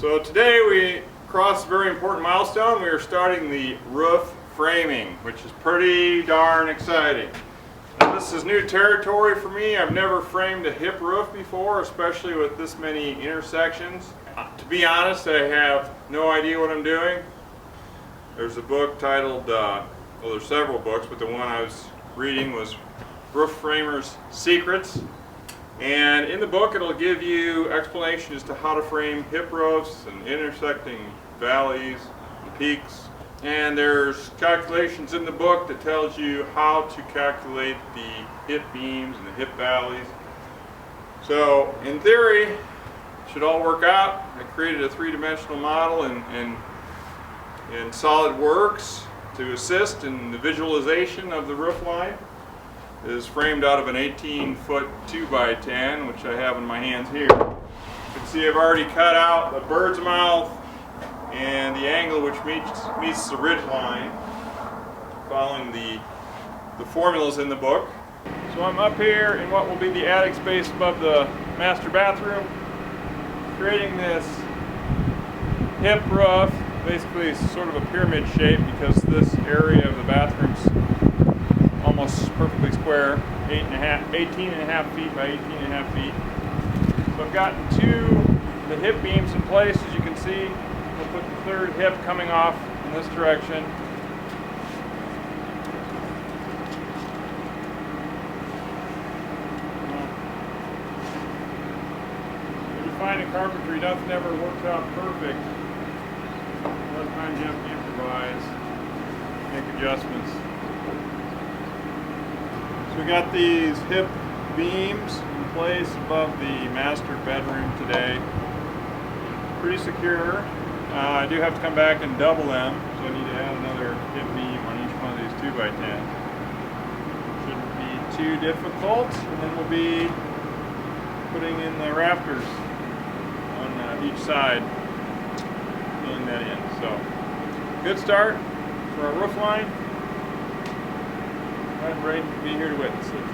So today we crossed a very important milestone. We are starting the roof framing, which is pretty darn exciting. Now, this is new territory for me. I've never framed a hip roof before, especially with this many intersections. To be honest, I have no idea what I'm doing. There's a book titled, well, there's several books, but the one I was reading was Roof Framers' Secrets. And in the book it'll give you explanation as to how to frame hip roofs and intersecting valleys and peaks. And there's calculations in the book that tells you how to calculate the hip beams and the hip valleys. So in theory, it should all work out. I created a three-dimensional model in SolidWorks to assist in the visualization of the roof line. It is framed out of an 18-foot 2x10, which I have in my hands here. You can see I've already cut out the bird's mouth and the angle which meets the ridge line, following the formulas in the book. So I'm up here in what will be the attic space above the master bathroom, creating this hip roof, basically sort of a pyramid shape because this area of the bathroom's almost perfectly square, 18 and a half feet by 18 and a half feet. So I've gotten the hip beams in place, as you can see. We'll put the third hip coming off in this direction. When you find in carpentry, nothing ever works out perfect. A lot of times you have to improvise, make adjustments. So we got these hip beams in place above the master bedroom today. Pretty secure. I do have to come back and double them, so I need to add another hip beam on each one of these 2x10. Shouldn't be too difficult, and then we'll be putting in the rafters on each side, filling that in. So, good start for our roof line. I'm ready to be here to witness it.